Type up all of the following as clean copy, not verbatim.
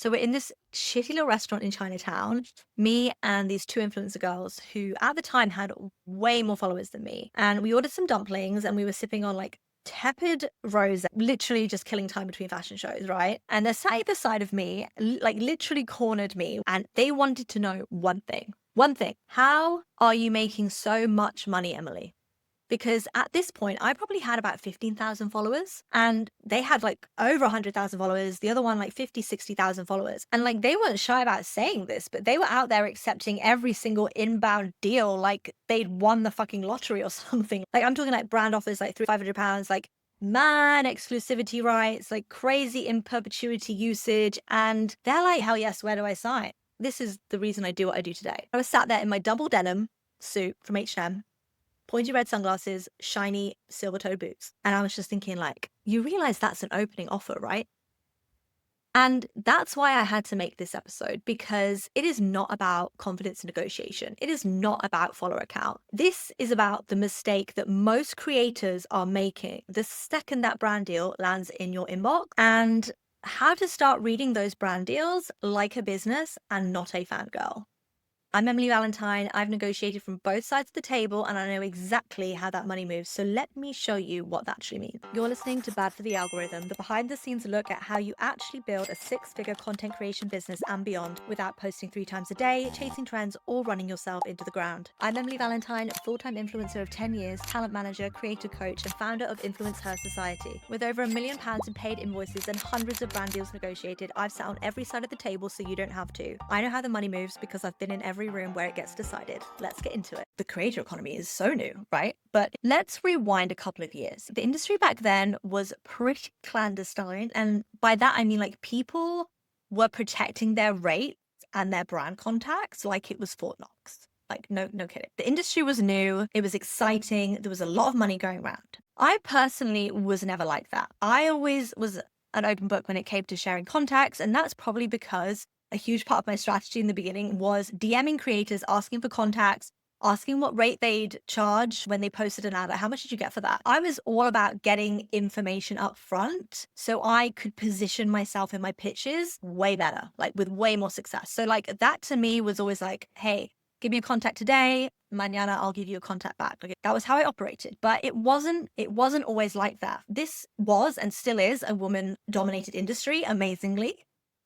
So we're in this shitty little restaurant in Chinatown, me and these two influencer girls who at the time had way more followers than me. And we ordered some dumplings and we were sipping on like tepid rose, literally just killing time between fashion shows, right? And they're sat either side of me, like literally cornered me, and they wanted to know one thing. One thing. How are you making so much money, Emily? Because at this point, I probably had about 15,000 followers and they had like over 100,000 followers. The other one, like 50, 60,000 followers. And like they weren't shy about saying this, but they were out there accepting every single inbound deal like they'd won the fucking lottery or something. Like I'm talking like brand offers, like £500, like man exclusivity rights, like crazy in perpetuity usage. And they're like, hell yes, where do I sign? This is the reason I do what I do today. I was sat there in my double denim suit from H&M, pointy red sunglasses, shiny silver-toed boots. And I was just thinking like, you realize that's an opening offer, right? And that's why I had to make this episode, because it is not about confidence and negotiation. It is not about follower count. This is about the mistake that most creators are making the second that brand deal lands in your inbox, and how to start reading those brand deals like a business and not a fangirl. I'm Emily Valentine. I've negotiated from both sides of the table and I know exactly how that money moves. So let me show you what that actually means. You're listening to Bad for the Algorithm, the behind the scenes look at how you actually build a 6-figure content creation business and beyond without posting 3 times a day, chasing trends, or running yourself into the ground. I'm Emily Valentine, full-time influencer of 10 years, talent manager, creator coach, and founder of Influence Her Society. With over £1 million in paid invoices and hundreds of brand deals negotiated, I've sat on every side of the table so you don't have to. I know how the money moves because I've been in every room where it gets decided. Let's get into it. The creator economy is so new, right? But let's rewind a couple of years. The industry back then was pretty clandestine. And by that, I mean like people were protecting their rates and their brand contacts like it was Fort Knox. Like, no kidding. The industry was new. It was exciting. There was a lot of money going around. I personally was never like that. I always was an open book when it came to sharing contacts. And that's probably because a huge part of my strategy in the beginning was DMing creators, asking for contacts, asking what rate they'd charge when they posted an ad. Like, how much did you get for that? I was all about getting information up front so I could position myself in my pitches way better, like with way more success. So like that to me was always like, hey, give me a contact today, mañana I'll give you a contact back. Okay, that was how I operated. But it wasn't always like that. This was and still is a woman-dominated industry, amazingly.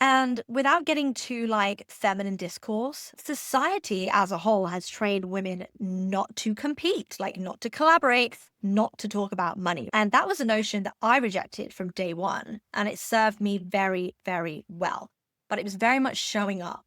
And without getting too like feminine discourse, society as a whole has trained women not to compete, like not to collaborate, not to talk about money. And that was a notion that I rejected from day one. And it served me very, very well. But it was very much showing up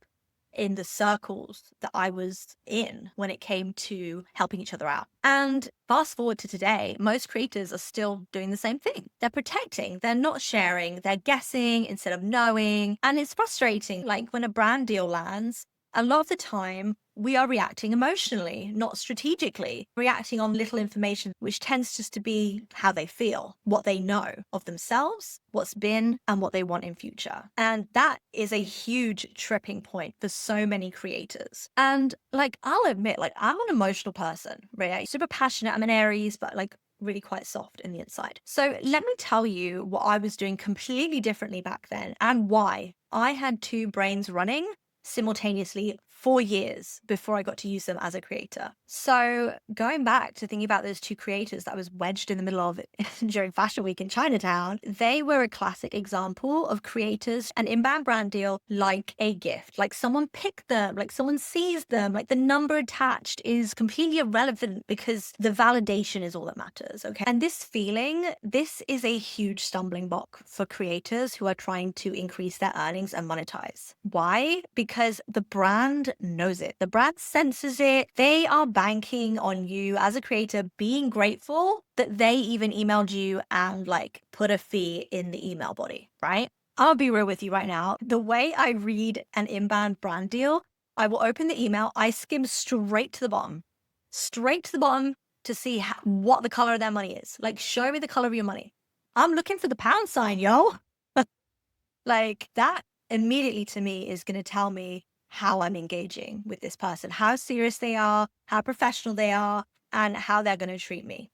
in the circles that I was in when it came to helping each other out. And fast forward to today, most creators are still doing the same thing. They're protecting, they're not sharing, they're guessing instead of knowing. And it's frustrating. Like when a brand deal lands, a lot of the time we are reacting emotionally, not strategically, reacting on little information, which tends just to be how they feel, what they know of themselves, what's been, and what they want in future. And that is a huge tripping point for so many creators. And like, I'll admit, like I'm an emotional person, right? Super passionate. I'm an Aries, but like really quite soft in the inside. So let me tell you what I was doing completely differently back then and why. I had 2 brains running simultaneously for years before I got to use them as a creator. So going back to thinking about those 2 creators that I was wedged in the middle of during Fashion Week in Chinatown, they were a classic example of creators, an inbound brand deal like a gift. Like someone picked them, like someone sees them, like the number attached is completely irrelevant because the validation is all that matters, okay? And this feeling, this is a huge stumbling block for creators who are trying to increase their earnings and monetize. Why? Because the brand knows it. The brand senses it. They are banking on you as a creator being grateful that they even emailed you and like put a fee in the email body, right? I'll be real with you right now. The way I read an inbound brand deal, I will open the email, I skim straight to the bottom to see what the color of their money is. Like, show me the color of your money. I'm looking for the pound sign, yo. Like that immediately to me is going to tell me how I'm engaging with this person, how serious they are, how professional they are, and how they're going to treat me.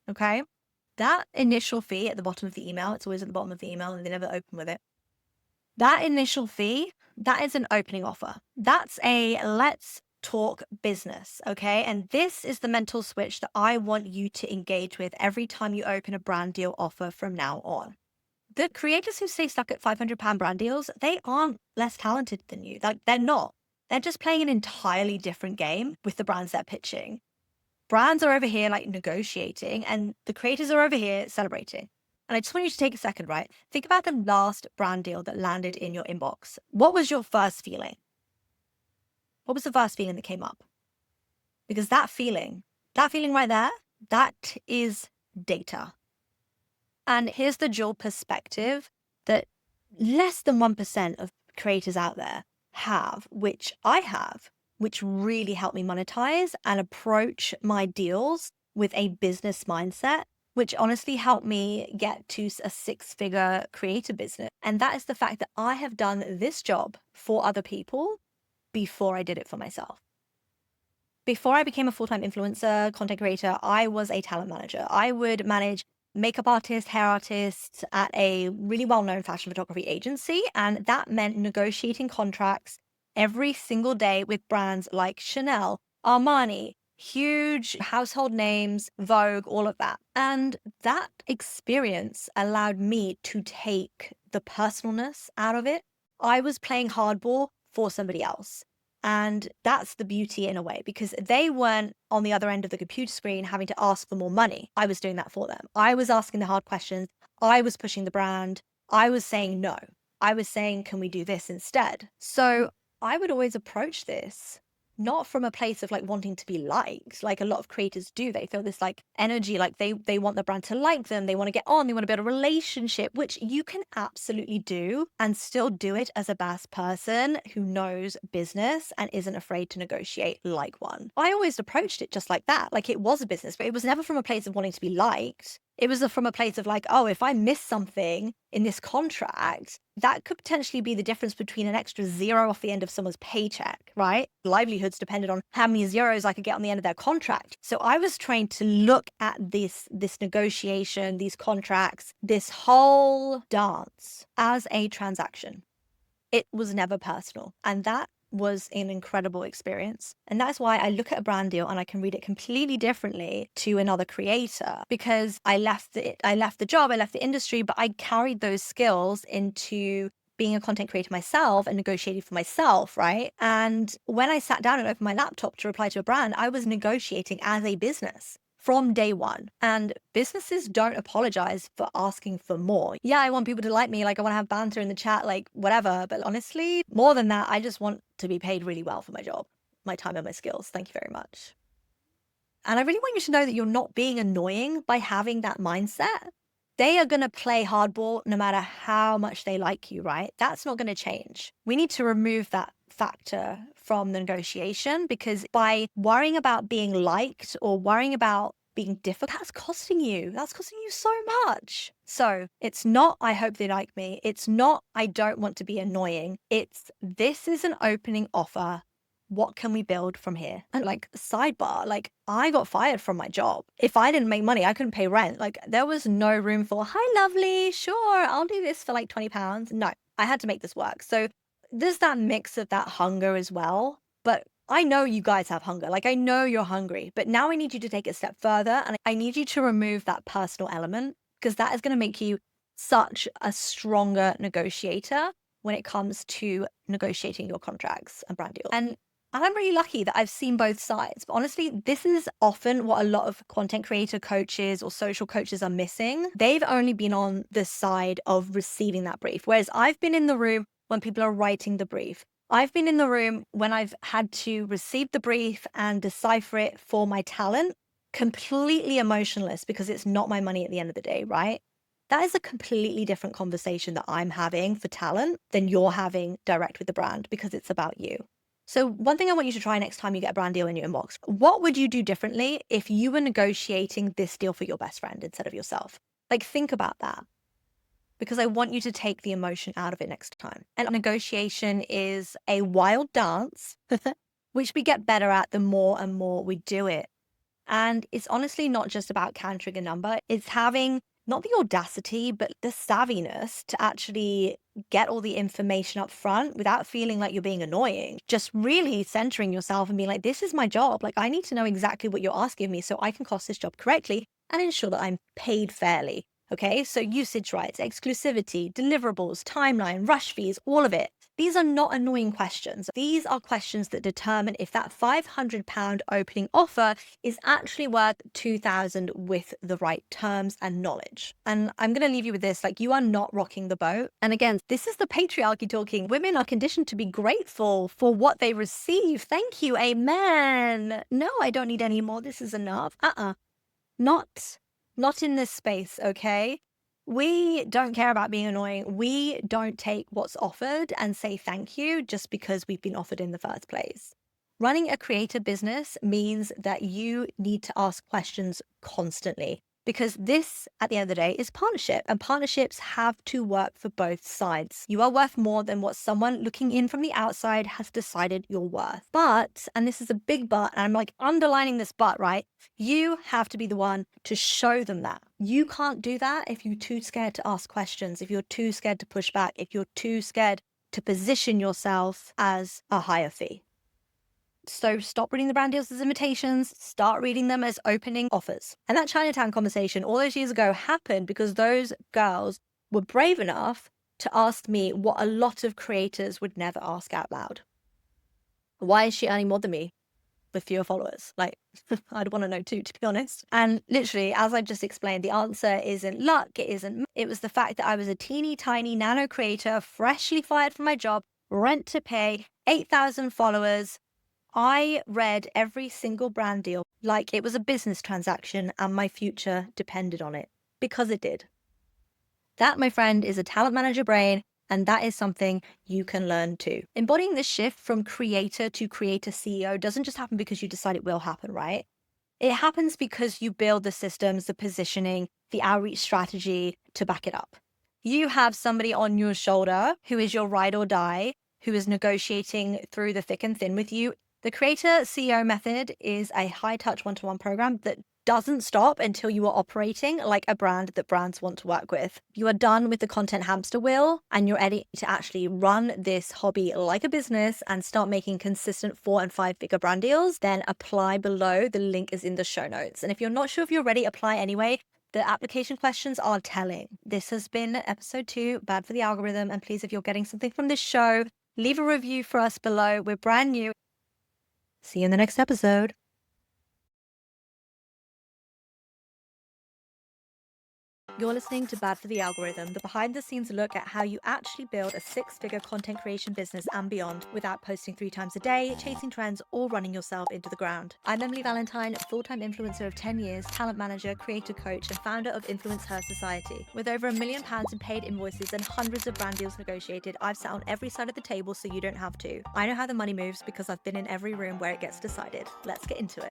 Okay? That initial fee at the bottom of the email, it's always at the bottom of the email and they never open with it. That initial fee, that is an opening offer. That's a let's talk business, okay? And this is the mental switch that I want you to engage with every time you open a brand deal offer from now on. The creators who stay stuck at £500 brand deals, they aren't less talented than you. Like, they're not. They're just playing an entirely different game with the brands they're pitching. Brands are over here like negotiating, and the creators are over here celebrating. And I just want you to take a second, right? Think about the last brand deal that landed in your inbox. What was your first feeling? What was the first feeling that came up? Because that feeling right there, that is data. And here's the dual perspective that less than 1% of creators out there have, which I have, which really helped me monetize and approach my deals with a business mindset, which honestly helped me get to a six-figure creator business. And that is the fact that I have done this job for other people before I did it for myself. Before I became a full-time influencer, content creator, I was a talent manager. I would manage makeup artists, hair artists at a really well-known fashion photography agency. And that meant negotiating contracts every single day with brands like Chanel, Armani, huge household names, Vogue, all of that. And that experience allowed me to take the personalness out of it. I was playing hardball for somebody else. And that's the beauty in a way, because they weren't on the other end of the computer screen having to ask for more money. I was doing that for them. I was asking the hard questions. I was pushing the brand. I was saying no. I was saying, can we do this instead? So I would always approach this not from a place of like wanting to be liked, like a lot of creators do. They feel this like energy, like they want the brand to like them. They want to get on, they want to build a relationship, which you can absolutely do and still do it as a badass person who knows business and isn't afraid to negotiate like one. I always approached it just like that. Like it was a business, but it was never from a place of wanting to be liked. It was from a place of like, oh, if I miss something in this contract, that could potentially be the difference between an extra zero off the end of someone's paycheck, right? Livelihoods depended on how many zeros I could get on the end of their contract. So I was trained to look at this negotiation, these contracts, this whole dance as a transaction. It was never personal. And that was an incredible experience. And that's why I look at a brand deal and I can read it completely differently to another creator, because I left the job, I left the industry, but I carried those skills into being a content creator myself and negotiating for myself, right? And when I sat down and opened my laptop to reply to a brand, I was negotiating as a business from day one. And businesses don't apologize for asking for more. Yeah, I want people to like me. Like I want to have banter in the chat, like whatever. But honestly, more than that, I just want to be paid really well for my job, my time and my skills. Thank you very much. And I really want you to know that you're not being annoying by having that mindset. They are going to play hardball no matter how much they like you, right? That's not going to change. We need to remove that factor from the negotiation, because by worrying about being liked or worrying about being difficult, that's costing you. That's costing you so much. So it's not, I hope they like me. It's not, I don't want to be annoying. It's, this is an opening offer. What can we build from here? And like sidebar, like I got fired from my job. If I didn't make money, I couldn't pay rent. Like there was no room for, hi, lovely, sure, I'll do this for like £20. No, I had to make this work. So there's that mix of that hunger as well. But I know you guys have hunger. Like I know you're hungry, but now I need you to take it a step further. And I need you to remove that personal element, because that is going to make you such a stronger negotiator when it comes to negotiating your contracts and brand deals. And I'm really lucky that I've seen both sides. But honestly, this is often what a lot of content creator coaches or social coaches are missing. They've only been on the side of receiving that brief, whereas I've been in the room when people are writing the brief. I've been in the room when I've had to receive the brief and decipher it for my talent, completely emotionless, because it's not my money at the end of the day, right? That is a completely different conversation that I'm having for talent than you're having direct with the brand, because it's about you. So one thing I want you to try next time you get a brand deal in your inbox, what would you do differently if you were negotiating this deal for your best friend instead of yourself? Like think about that, because I want you to take the emotion out of it next time. And negotiation is a wild dance, which we get better at the more and more we do it. And it's honestly not just about countering a number. It's having not the audacity, but the savviness to actually get all the information up front without feeling like you're being annoying. Just really centering yourself and being like, this is my job. Like, I need to know exactly what you're asking me so I can cost this job correctly and ensure that I'm paid fairly. Okay, so usage rights, exclusivity, deliverables, timeline, rush fees, all of it. These are not annoying questions. These are questions that determine if that £500 opening offer is actually worth 2,000 with the right terms and knowledge. And I'm going to leave you with this, like, you are not rocking the boat. And again, this is the patriarchy talking. Women are conditioned to be grateful for what they receive. Thank you. Amen. No, I don't need any more. This is enough. Not not in this space, okay? We don't care about being annoying. We don't take what's offered and say thank you just because we've been offered in the first place. Running a creator business means that you need to ask questions constantly because this, at the end of the day, is partnership, and partnerships have to work for both sides. You are worth more than what someone looking in from the outside has decided you're worth. But, and this is a big but, and I'm like underlining this but, right? You have to be the one to show them that. You can't do that if you're too scared to ask questions, if you're too scared to push back, if you're too scared to position yourself as a higher fee. So stop reading the brand deals as invitations, start reading them as opening offers. And that Chinatown conversation all those years ago happened because those girls were brave enough to ask me what a lot of creators would never ask out loud. Why is she earning more than me with fewer followers? Like, I'd want to know too, to be honest. And literally, as I just explained, the answer isn't luck. It was the fact that I was a teeny tiny nano creator, freshly fired from my job, rent to pay, 8,000 followers. I read every single brand deal like it was a business transaction and my future depended on it, because it did. That, my friend, is a talent manager brain, and that is something you can learn too. Embodying this shift from creator to creator CEO doesn't just happen because you decide it will happen, right? It happens because you build the systems, the positioning, the outreach strategy to back it up. You have somebody on your shoulder who is your ride or die, who is negotiating through the thick and thin with you. The Creator CEO method is a high touch one-to-one program that doesn't stop until you are operating like a brand that brands want to work with. You are done with the content hamster wheel and you're ready to actually run this hobby like a business and start making consistent 4 and 5 figure brand deals. Then apply below. The link is in the show notes. And if you're not sure if you're ready, apply anyway. The application questions are telling. This has been episode 2, Bad for the Algorithm. And please, if you're getting something from this show, leave a review for us below. We're brand new. See you in the next episode. You're listening to Bad for the Algorithm, the behind-the-scenes look at how you actually build a 6-figure content creation business and beyond without posting 3 times a day, chasing trends, or running yourself into the ground. I'm Emily Valentine, full-time influencer of 10 years, talent manager, creator coach, and founder of Influence Her Society. With over £1 million in paid invoices and hundreds of brand deals negotiated, I've sat on every side of the table so you don't have to. I know how the money moves because I've been in every room where it gets decided. Let's get into it.